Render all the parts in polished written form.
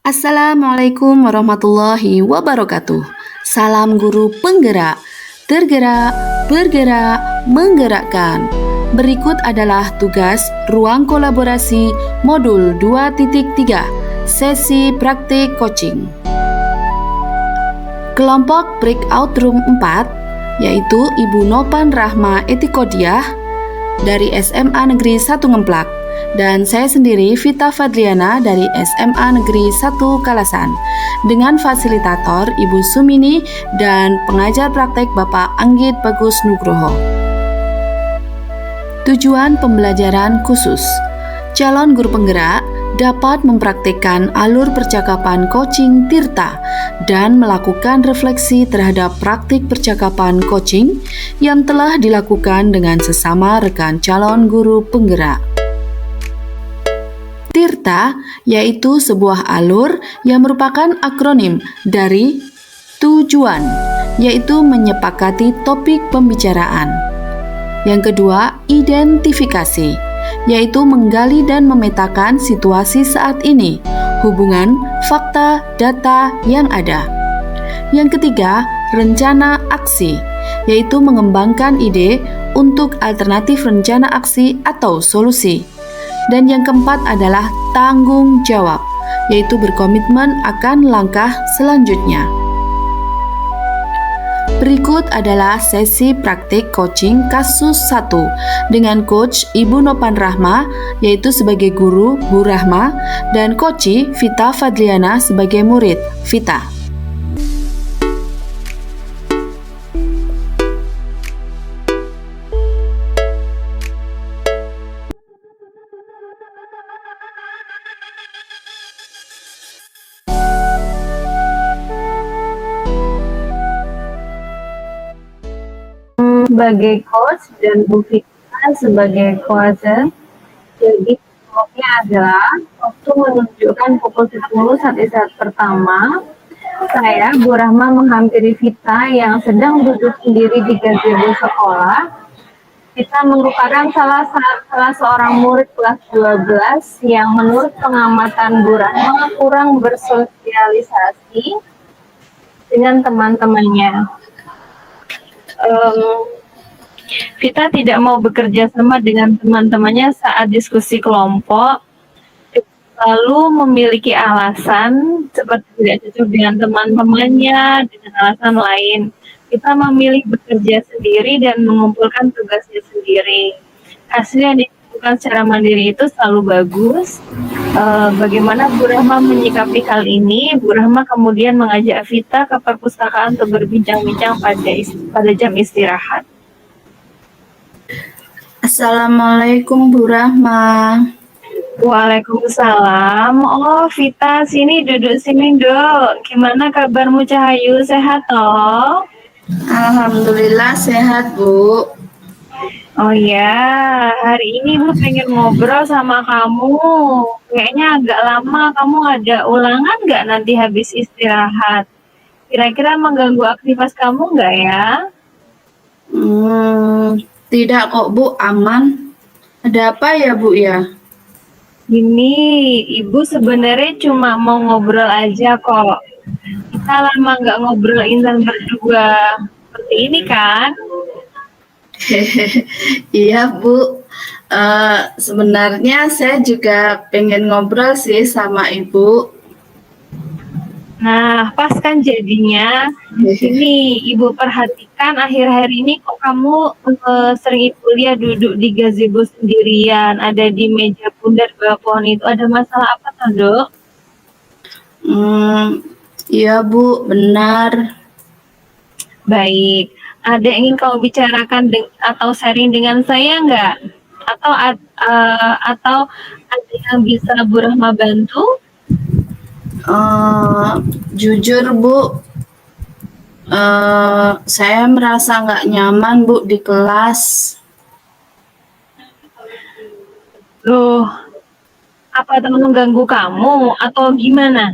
Assalamualaikum warahmatullahi wabarakatuh. Salam guru penggerak, tergerak, bergerak, menggerakkan. Berikut adalah tugas ruang kolaborasi modul 2.3, sesi praktik coaching. Kelompok breakout room 4, yaitu Ibu Nopan Rahma Etikodiah dari SMA Negeri 1 Ngemplak, dan saya sendiri Vita Fadliana dari SMA Negeri 1 Kalasan, dengan fasilitator Ibu Sumini dan pengajar praktek Bapak Anggit Bagus Nugroho. Tujuan pembelajaran khusus: calon guru penggerak dapat mempraktikkan alur percakapan coaching Tirta dan melakukan refleksi terhadap praktik percakapan coaching yang telah dilakukan dengan sesama rekan calon guru penggerak. Tirta yaitu sebuah alur yang merupakan akronim dari tujuan, yaitu menyepakati topik pembicaraan. Yang kedua, identifikasi, yaitu menggali dan memetakan situasi saat ini, hubungan, fakta, data yang ada. Yang ketiga, rencana aksi, yaitu mengembangkan ide untuk alternatif rencana aksi atau solusi. Dan yang keempat adalah tanggung jawab, yaitu berkomitmen akan langkah selanjutnya. Berikut adalah sesi praktik coaching kasus 1 dengan coach Ibu Nopan Rahma, yaitu sebagai guru Bu Rahma, dan coachi Vita Fadliana sebagai murid Vita. Sebagai coach dan Bu Vita sebagai coacher. Jadi pokoknya adalah waktu menunjukkan pukul 10 saat pertama, saya Bu Rahma menghampiri Vita yang sedang duduk sendiri di gazebo sekolah. Vita merupakan salah seorang murid kelas 12 yang menurut pengamatan Bu Rahma kurang bersosialisasi dengan teman-temannya. Vita tidak mau bekerja sama dengan teman-temannya saat diskusi kelompok, lalu memiliki alasan seperti tidak cocok dengan teman-temannya, dengan alasan lain. Vita memilih bekerja sendiri dan mengumpulkan tugasnya sendiri. Hasil yang dilakukan secara mandiri itu selalu bagus. Bagaimana Bu Rahma menyikapi hal ini? Bu Rahma kemudian mengajak Vita ke perpustakaan untuk berbincang-bincang pada jam istirahat. Assalamualaikum Bu Rahma. Waalaikumsalam. Oh, Vita, sini duduk sini, Dok. Gimana kabarmu, Cahayu? Sehat toh? Alhamdulillah sehat, Bu. Oh ya, hari ini Bu pengen ngobrol sama kamu. Kayaknya agak lama. Kamu ada ulangan nggak nanti habis istirahat? Kira-kira mengganggu aktivitas kamu nggak ya? Tidak kok, Bu, aman. Ada apa ya, Bu ya? Gini, Ibu sebenarnya cuma mau ngobrol aja kok. Kita lama nggak ngobrol insan berdua seperti ini kan? Iya, Bu. Sebenarnya saya juga pengen ngobrol sih sama Ibu. Nah, pas kan jadinya. Ini Ibu perhatikan akhir-akhir ini kok kamu sering Ibu lihat duduk di gazebo sendirian, ada di meja bundar bawah pohon itu. Ada masalah apa toh, Dok? Iya, Bu, benar. Baik. Ada yang ingin kamu bicarakan atau sharing dengan saya nggak? Atau ada yang bisa Bu Rahma bantu? Jujur, Bu, saya merasa nggak nyaman, Bu, di kelas. Loh, apa teman mengganggu kamu atau gimana?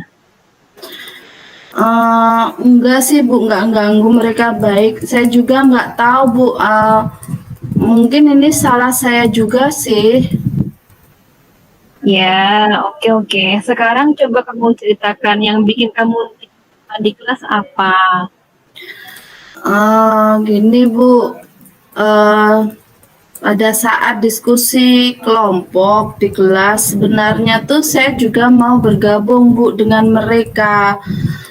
Enggak sih, Bu, nggak ganggu, mereka baik. Saya juga nggak tahu, Bu. Mungkin ini salah saya juga sih. Ya, oke oke. Sekarang coba kamu ceritakan yang bikin kamu di kelas apa? Gini Bu, eh, pada saat diskusi kelompok di kelas, sebenarnya tuh saya juga mau bergabung Bu dengan mereka,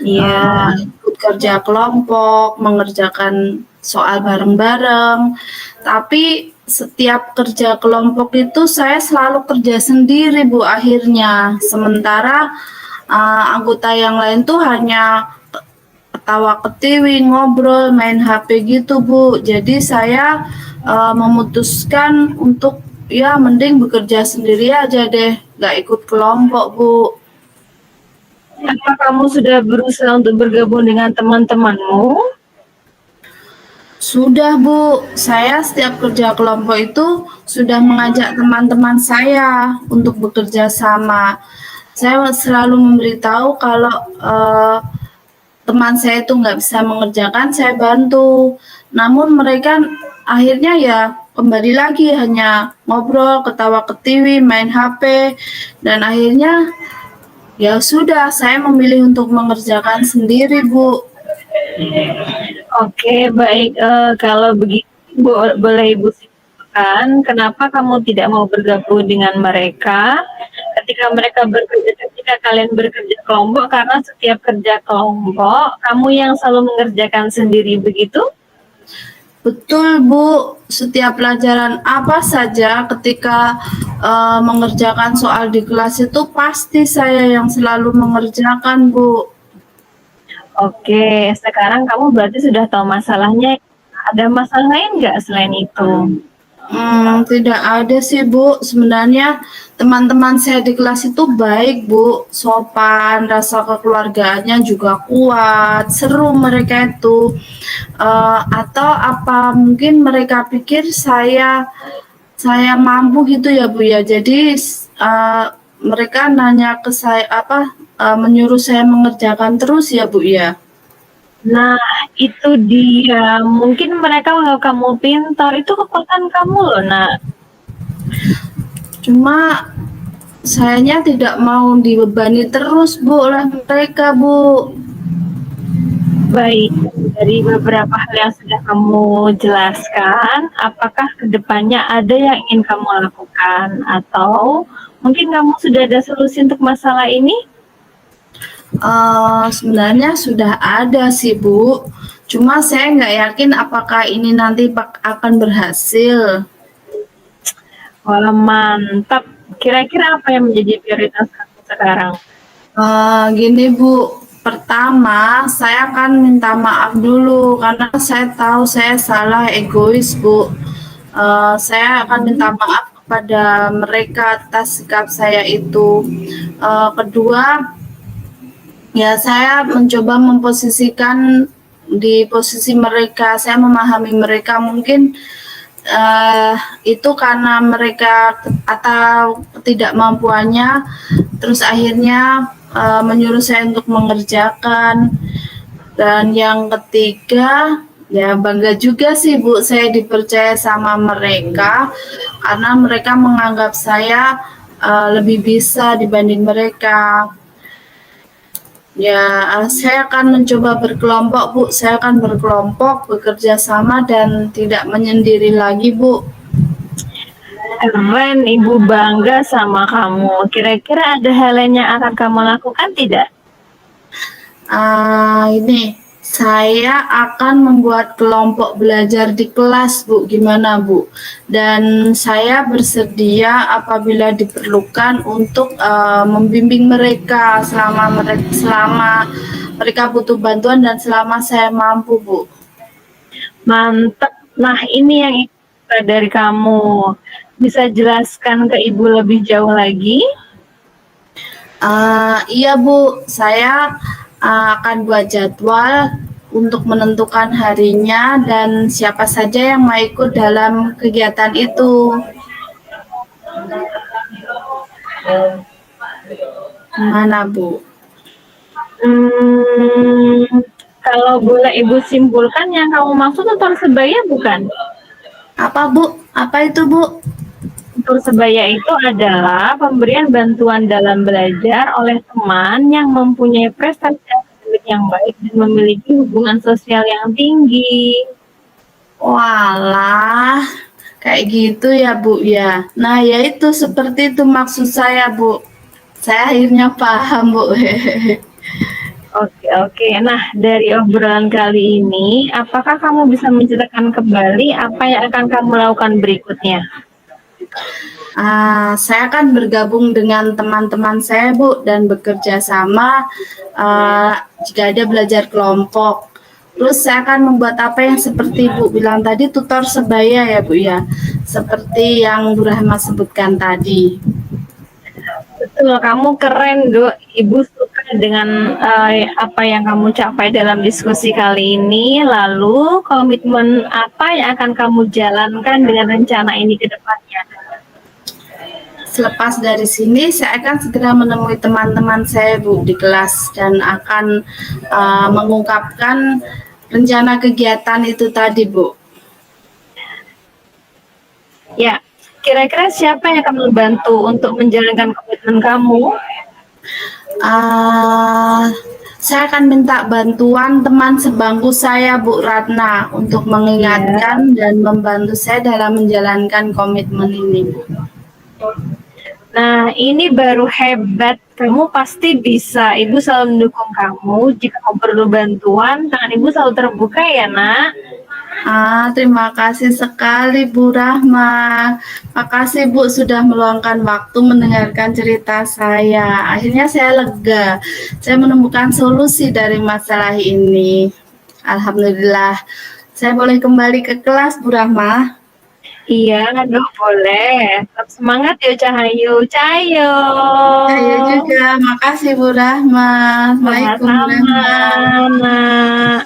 Iya. ikut kerja kelompok, mengerjakan soal bareng-bareng. Tapi setiap kerja kelompok itu saya selalu kerja sendiri Bu akhirnya. Sementara anggota yang lain tuh hanya ketawa ketiwi, ngobrol, main HP gitu Bu. Jadi saya memutuskan untuk ya mending bekerja sendiri aja deh, nggak ikut kelompok Bu. Apa kamu sudah berusaha untuk bergabung dengan teman-temanmu? Sudah Bu, saya setiap kerja kelompok itu sudah mengajak teman-teman saya untuk bekerja sama. Saya selalu memberitahu kalau teman saya itu nggak bisa mengerjakan, saya bantu. Namun mereka akhirnya ya kembali lagi hanya ngobrol, ketawa ketiwi, main HP, dan akhirnya ya sudah saya memilih untuk mengerjakan sendiri Bu. Oke, baik. Kalau begitu, boleh Ibu simpulkan kenapa kamu tidak mau bergabung dengan mereka ketika kalian bekerja kelompok karena setiap kerja kelompok kamu yang selalu mengerjakan sendiri begitu? Betul Bu, setiap pelajaran apa saja ketika mengerjakan soal di kelas itu pasti saya yang selalu mengerjakan Bu. Oke, sekarang kamu berarti sudah tahu masalahnya. Ada masalah lain nggak selain itu? Tidak ada sih Bu. Sebenarnya teman-teman saya di kelas itu baik Bu, sopan, rasa kekeluargaannya juga kuat, seru mereka itu. Atau apa mungkin mereka pikir saya mampu gitu ya Bu ya. Jadi mereka nanya ke saya apa menyuruh saya mengerjakan terus ya Bu ya. Nah, itu dia. Mungkin mereka menganggap kamu pintar. Itu kekuatan kamu loh, nak. Cuma sayanya tidak mau dibebani terus Bu oleh mereka Bu. Baik, dari beberapa hal yang sudah kamu jelaskan, apakah kedepannya ada yang ingin kamu lakukan? Atau mungkin kamu sudah ada solusi untuk masalah ini? Sebenarnya sudah ada sih Bu, cuma saya nggak yakin apakah ini nanti akan berhasil. Wah, mantap. Kira-kira apa yang menjadi prioritas kamu sekarang? Gini Bu, pertama saya akan minta maaf dulu karena saya tahu saya salah egois Bu. Saya akan minta maaf kepada mereka atas sikap saya itu. Kedua, ya saya mencoba memposisikan di posisi mereka, saya memahami mereka mungkin itu karena mereka atau ketidakmampuannya, terus akhirnya menyuruh saya untuk mengerjakan. Dan yang ketiga, ya bangga juga sih Bu, saya dipercaya sama mereka karena mereka menganggap saya lebih bisa dibanding mereka. Ya, saya akan mencoba berkelompok, Bu. Saya akan berkelompok, bekerja sama, dan tidak menyendiri lagi, Bu. Keren, Ibu bangga sama kamu. Kira-kira ada hal lain yang akan kamu lakukan tidak? Ini, saya akan membuat kelompok belajar di kelas, Bu. Gimana, Bu? Dan saya bersedia apabila diperlukan untuk membimbing mereka selama mereka butuh bantuan dan selama saya mampu, Bu. Mantap. Nah, ini yang dari kamu. Bisa jelaskan ke Ibu lebih jauh lagi? Iya Bu, saya akan buat jadwal untuk menentukan harinya dan siapa saja yang mau ikut dalam kegiatan itu. Mana Bu? Hmm, kalau boleh Ibu simpulkan yang kamu maksud tentang sebaya bukan? Apa Bu? Apa itu Bu? Tutor sebaya itu adalah pemberian bantuan dalam belajar oleh teman yang mempunyai prestasi akademik yang baik dan memiliki hubungan sosial yang tinggi. Walah, kayak gitu ya Bu ya. Nah ya itu seperti itu maksud saya Bu. Saya akhirnya paham Bu. Oke, oke. Nah, dari obrolan kali ini, apakah kamu bisa menceritakan kembali apa yang akan kamu lakukan berikutnya? Saya akan bergabung dengan teman-teman saya Bu dan bekerja sama jika ada belajar kelompok. Terus saya akan membuat apa yang seperti Bu bilang tadi, tutor sebaya ya Bu ya. Seperti yang Bu Rahma sebutkan tadi. Betul, kamu keren, Dok. Ibu suka dengan apa yang kamu capai dalam diskusi kali ini. Lalu, komitmen apa yang akan kamu jalankan dengan rencana ini ke depannya? Selepas dari sini, saya akan segera menemui teman-teman saya Bu di kelas dan akan mengungkapkan rencana kegiatan itu tadi Bu. Ya, kira-kira siapa yang akan membantu untuk menjalankan komitmen kamu? Saya akan minta bantuan teman sebangku saya Bu Ratna untuk mengingatkan dan membantu saya dalam menjalankan komitmen ini Bu. Nah, ini baru hebat. Kamu pasti bisa. Ibu selalu mendukung kamu. Jika kamu perlu bantuan, tangan ibu selalu terbuka ya, Nak. Terima kasih sekali Bu Rahma. Makasih Bu sudah meluangkan waktu mendengarkan cerita saya. Akhirnya saya lega. Saya menemukan solusi dari masalah ini. Alhamdulillah. Saya boleh kembali ke kelas Bu Rahma? Iya, aduh boleh. Tetap semangat ya Cahayu. Cahayu. Saya juga. Makasih Bu Rahma. Assalamualaikum Bu Sama-sama, Rahma. Nak.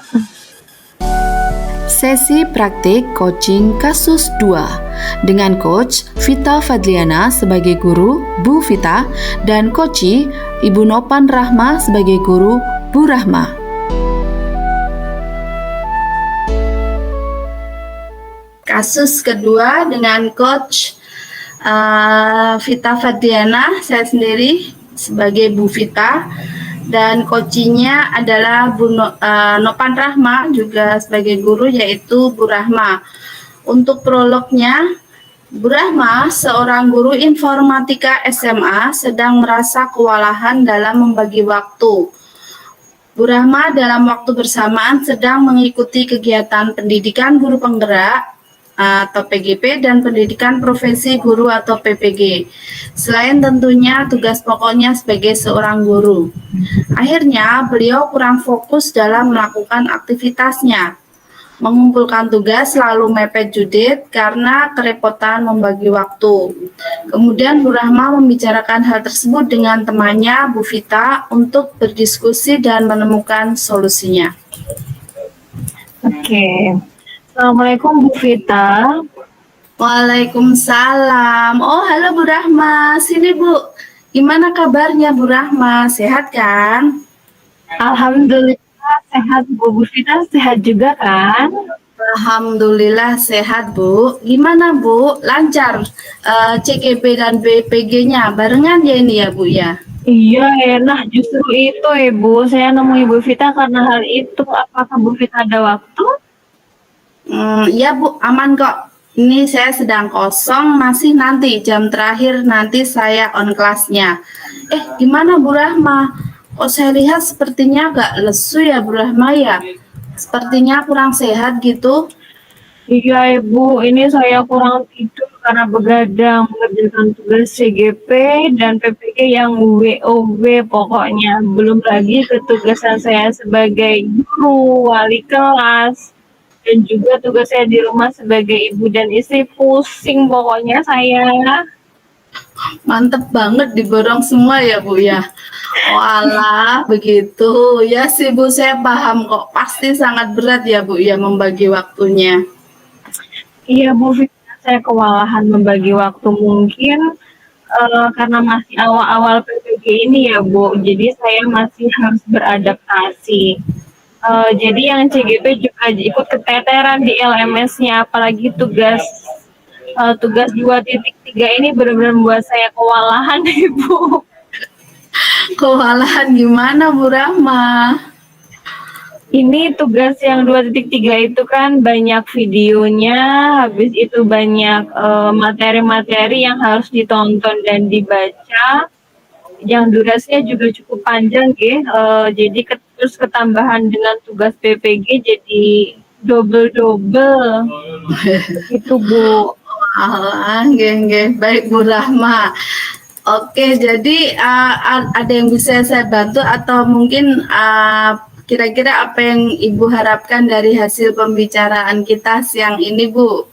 Sesi praktik coaching kasus 2 dengan Coach Vita Fadliana sebagai guru, Bu Vita, dan Coach Ibu Nopan Rahma sebagai guru, Bu Rahma. Kasus kedua dengan Coach Vita Fadliana, saya sendiri sebagai Bu Vita, dan coachingnya adalah Bu Nopan Rahma juga sebagai guru, yaitu Bu Rahma. Untuk prolognya, Bu Rahma, seorang guru informatika SMA, sedang merasa kewalahan dalam membagi waktu. Bu Rahma dalam waktu bersamaan sedang mengikuti kegiatan pendidikan guru penggerak atau PGP dan pendidikan profesi guru atau PPG. Selain tentunya tugas pokoknya sebagai seorang guru. Akhirnya beliau kurang fokus dalam melakukan aktivitasnya. Mengumpulkan tugas lalu mepet Judit karena kerepotan membagi waktu. Kemudian Bu Rahma membicarakan hal tersebut dengan temannya Bu Vita untuk berdiskusi dan menemukan solusinya. Oke. Assalamualaikum Bu Vita. Waalaikumsalam. Oh, halo Bu Rahma. Sini Bu. Gimana kabarnya Bu Rahma? Sehat kan? Alhamdulillah sehat Bu. Bu Vita sehat juga kan? Alhamdulillah sehat Bu. Gimana Bu? Lancar CGP dan BPG-nya barengan ya ini ya Bu ya? Iya, enak justru itu Ibu. Saya nemu Ibu Vita karena hal itu. Apakah Bu Vita ada waktu? Ya Bu, aman kok. Ini saya sedang kosong, masih nanti jam terakhir nanti saya on kelasnya. Gimana Bu Rahma? Kok saya lihat sepertinya agak lesu ya Bu Rahma ya? Sepertinya kurang sehat gitu. Iya Ibu, ini saya kurang tidur karena begadang mengerjakan tugas CGP dan PPG yang WOW pokoknya. Belum lagi ketugasan saya sebagai guru, wali kelas, dan juga tugas saya di rumah sebagai ibu dan istri. Pusing pokoknya saya. Mantep banget diborong semua ya Bu ya. Walah begitu. Ya sih Bu, saya paham kok. Pasti sangat berat ya Bu ya membagi waktunya. Iya Bu, saya kewalahan membagi waktu mungkin karena masih awal-awal PPG ini ya Bu. Jadi saya masih harus beradaptasi. Jadi yang CGP juga ikut keteteran di LMS-nya, apalagi tugas tugas 2.3 ini benar-benar membuat saya kewalahan, Ibu. Kewalahan gimana Bu Rahma? Ini tugas yang 2.3 itu kan banyak videonya, habis itu banyak materi-materi yang harus ditonton dan dibaca, yang durasinya juga cukup panjang ya. Jadi terus ketambahan dengan tugas PPG jadi double-double gitu Bu. Nggih nggih, baik Bu Rahma. Oke, jadi ada yang bisa saya bantu atau mungkin kira-kira apa yang Ibu harapkan dari hasil pembicaraan kita siang ini, Bu?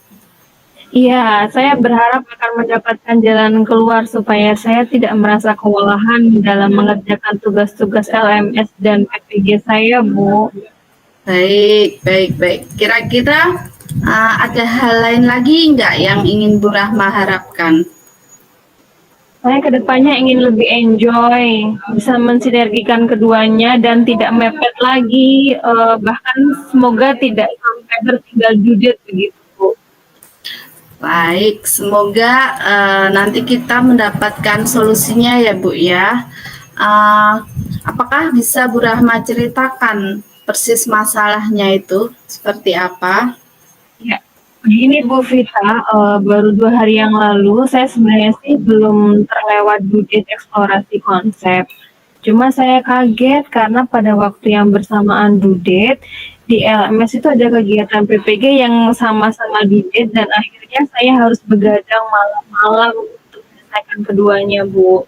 Iya, saya berharap akan mendapatkan jalan keluar supaya saya tidak merasa kewalahan dalam mengerjakan tugas-tugas LMS dan PPG saya, Bu. Baik, baik, baik. Kira-kira ada hal lain lagi nggak yang ingin Bu Rahma harapkan? Saya kedepannya ingin lebih enjoy, bisa mensinergikan keduanya dan tidak mepet lagi, bahkan semoga tidak sampai tertinggal judit begitu, Bu. Baik, semoga nanti kita mendapatkan solusinya ya Bu ya. Apakah bisa Bu Rahma ceritakan persis masalahnya itu seperti apa? Ya, begini Bu Vita, baru 2 hari yang lalu saya sebenarnya sih belum terlewat judit eksplorasi konsep. Cuma saya kaget karena pada waktu yang bersamaan due date, di LMS itu ada kegiatan PPG yang sama-sama due date dan akhirnya saya harus begadang malam-malam untuk menyelesaikan keduanya, Bu.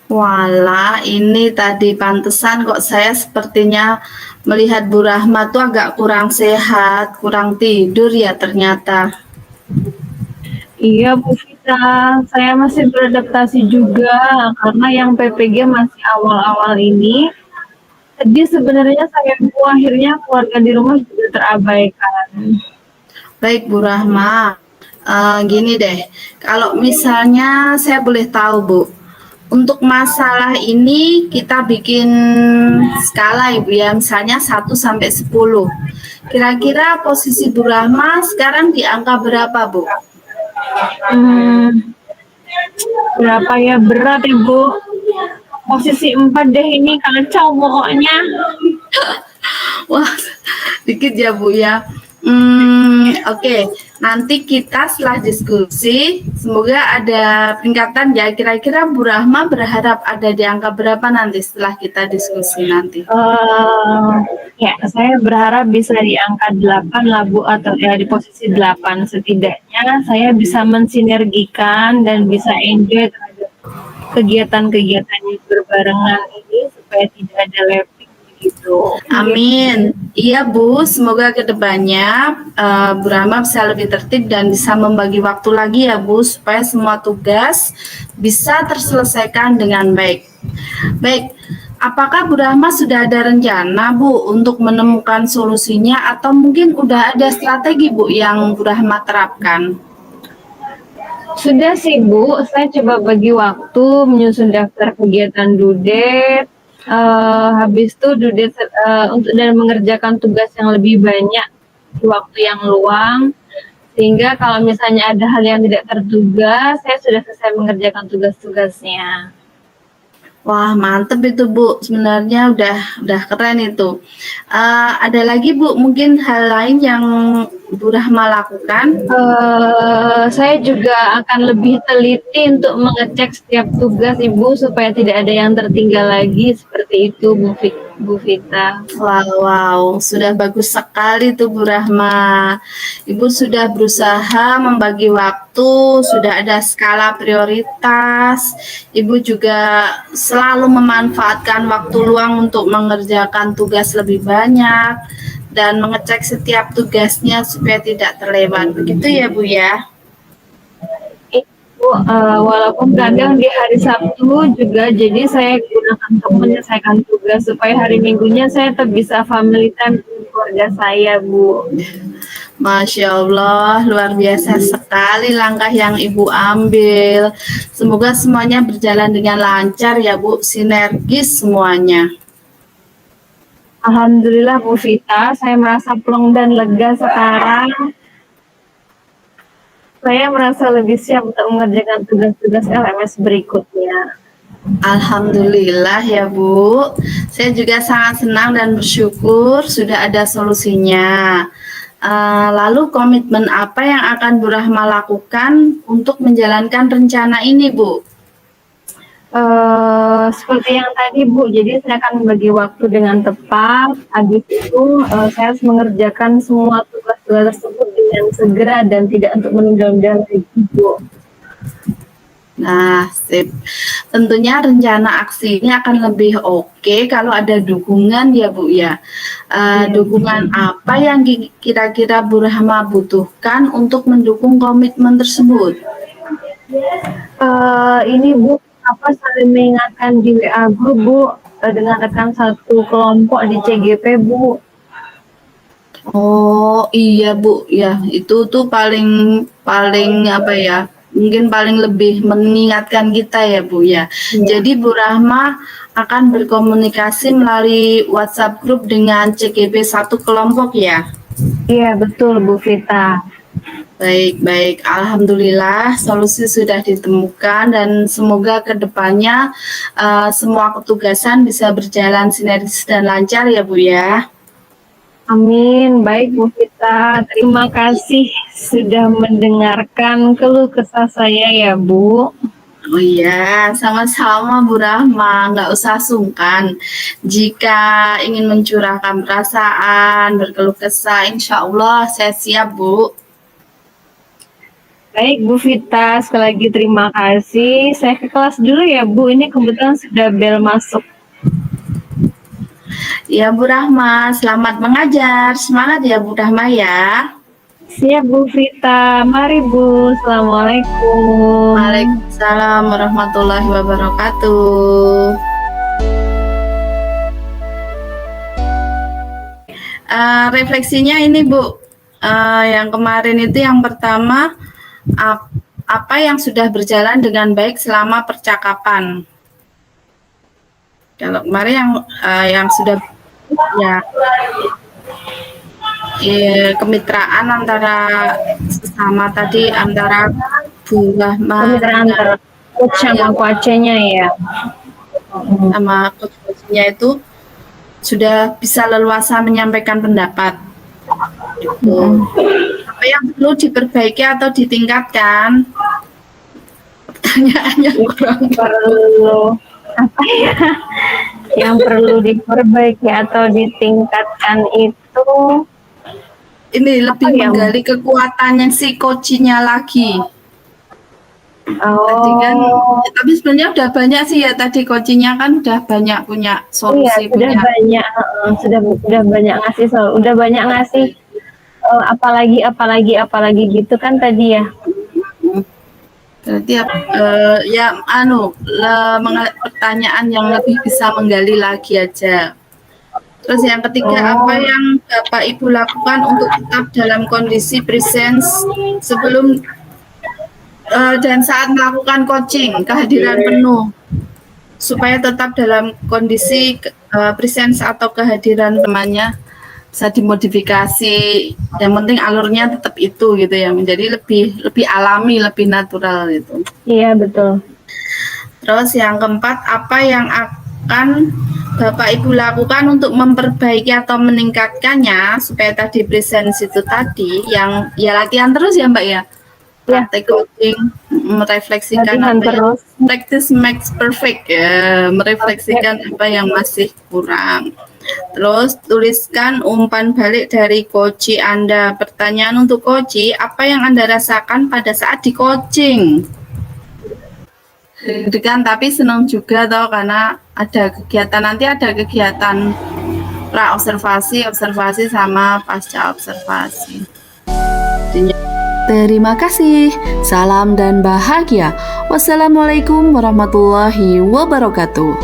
Walah, ini tadi pantesan kok saya sepertinya melihat Bu Rahma tuh agak kurang sehat, kurang tidur ya ternyata. Iya, Bu Vita, saya masih beradaptasi juga karena yang PPG masih awal-awal ini. Jadi sebenarnya saya Bu akhirnya keluarga di rumah juga terabaikan. Baik Bu Rahma, gini deh, kalau misalnya saya boleh tahu Bu, untuk masalah ini kita bikin skala Ibu ya, misalnya 1 sampai 10. Kira-kira posisi Bu Rahma sekarang di angka berapa Bu? Hmm, berapa ya berat Ibu? Posisi 4 deh ini kacau pokoknya. Wah, dikit ya Bu ya. Oke. Nanti kita setelah diskusi, semoga ada peningkatan ya. Kira-kira Bu Rahma berharap ada di angka berapa nanti setelah kita diskusi nanti? Ya, saya berharap bisa di angka 8 lah Bu, atau ya di posisi 8 setidaknya saya bisa mensinergikan dan bisa enjoy terhadap kegiatan-kegiatan yang berbarengan ini supaya tidak ada lapping begitu. Amin. Iya Bu, semoga kedepannya Bu Rahma bisa lebih tertib dan bisa membagi waktu lagi ya Bu, supaya semua tugas bisa terselesaikan dengan baik. Baik, apakah Bu Rahma sudah ada rencana Bu untuk menemukan solusinya atau mungkin udah ada strategi Bu yang Bu Rahma terapkan? Sudah sih Bu, saya coba bagi waktu menyusun daftar kegiatan due date, habis itu due date untuk dan mengerjakan tugas yang lebih banyak di waktu yang luang, sehingga kalau misalnya ada hal yang tidak terduga, saya sudah selesai mengerjakan tugas-tugasnya. Wah, mantep itu Bu. Sebenarnya udah keren itu. Ada lagi Bu, mungkin hal lain yang Bu Rahma lakukan? Saya juga akan lebih teliti untuk mengecek setiap tugas Ibu supaya tidak ada yang tertinggal lagi seperti itu Bu Vita. Wow, sudah bagus sekali tuh Bu Rahma. Ibu sudah berusaha membagi waktu, sudah ada skala prioritas. Ibu juga selalu memanfaatkan waktu luang untuk mengerjakan tugas lebih banyak dan mengecek setiap tugasnya supaya tidak terlewat. Begitu ya Bu ya? Bu, walaupun kadang di hari Sabtu juga, jadi saya gunakan untuk menyelesaikan tugas supaya hari Minggunya saya tetap bisa family time dengan keluarga saya, Bu. Masya Allah, luar biasa sekali langkah yang Ibu ambil. Semoga semuanya berjalan dengan lancar ya Bu, sinergis semuanya. Alhamdulillah Bu Vita, saya merasa plong dan lega sekarang. Saya merasa lebih siap untuk mengerjakan tugas-tugas LMS berikutnya. Alhamdulillah ya Bu, saya juga sangat senang dan bersyukur sudah ada solusinya. Lalu komitmen apa yang akan Bu Rahma lakukan untuk menjalankan rencana ini Bu? Seperti yang tadi Bu, jadi saya akan membagi waktu dengan tepat. Habis itu saya harus mengerjakan semua tugas-tugas tersebut dengan segera dan tidak untuk menunda-nunda lagi Bu. Nah, sip. Tentunya rencana aksi ini akan lebih oke kalau ada dukungan ya Bu ya. Dukungan apa yang kira-kira Bu Rahma butuhkan untuk mendukung komitmen tersebut? Ini Bu, apa saling mengingatkan di WA group Bu dengan rekan satu kelompok di CGP Bu. Oh iya Bu, ya itu tuh paling paling apa ya? Mungkin paling lebih mengingatkan kita ya Bu ya. Jadi Bu Rahma akan berkomunikasi melalui WhatsApp grup dengan CGP satu kelompok ya. Iya betul Bu Vita. Baik, alhamdulillah solusi sudah ditemukan dan semoga kedepannya semua ketugasan bisa berjalan sinergis dan lancar ya Bu ya. Amin. Baik Bu Vita, terima kasih sudah mendengarkan keluh kesah saya ya Bu. Oh iya, sama-sama Bu Rahma, nggak usah sungkan. Jika ingin mencurahkan perasaan, berkeluh kesah, insya Allah saya siap Bu. Baik Bu Vita, sekali lagi terima kasih. Saya ke kelas dulu ya Bu, ini kebetulan sudah bel masuk. Ya Bu Rahma, selamat mengajar, semangat ya Bu Rahma ya. Siap Bu Vita, mari Bu, Assalamualaikum. Waalaikumsalam warahmatullahi wabarakatuh. Refleksinya ini Bu, yang kemarin itu yang pertama, apa yang sudah berjalan dengan baik selama percakapan. Kalau kemarin yang sudah ya kemitraan antara sesama tadi, antara Bu Rahma Kemitraan antara coach sama coachnya ya. Sama coachnya itu sudah bisa leluasa menyampaikan pendapat. Gitu. Apa yang perlu diperbaiki atau ditingkatkan? Pertanyaannya kurang perlu apa ya? Yang perlu diperbaiki atau ditingkatkan itu ini lebih menggali kekuatannya si coachnya lagi. Tadi kan, tapi sebenarnya udah banyak sih ya tadi coachnya kan udah banyak punya solusi. Iya, sudah banyak ngasih udah banyak ngasih apalagi gitu kan tadi ya. Berarti pertanyaan yang lebih bisa menggali lagi aja. Terus yang ketiga, apa yang Bapak Ibu lakukan untuk tetap dalam kondisi presence sebelum dan saat melakukan coaching, kehadiran penuh, supaya tetap dalam kondisi presence atau kehadiran temannya bisa dimodifikasi. Yang penting alurnya tetap itu gitu ya, menjadi lebih alami, lebih natural gitu. Iya betul. Terus yang keempat, apa yang akan Bapak Ibu lakukan untuk memperbaiki atau meningkatkannya supaya tadi presence itu tadi yang ya latihan terus ya Mbak ya. Praktek coaching, merefleksikan terus. Practice makes perfect ya, merefleksikan apa yang masih kurang. Terus tuliskan umpan balik dari coach Anda. Pertanyaan untuk coach, apa yang Anda rasakan pada saat di coaching? Deg-degan tapi senang juga toh karena ada kegiatan, nanti ada kegiatan pra observasi sama pasca observasi. Terima kasih. Salam dan bahagia. Wassalamualaikum warahmatullahi wabarakatuh.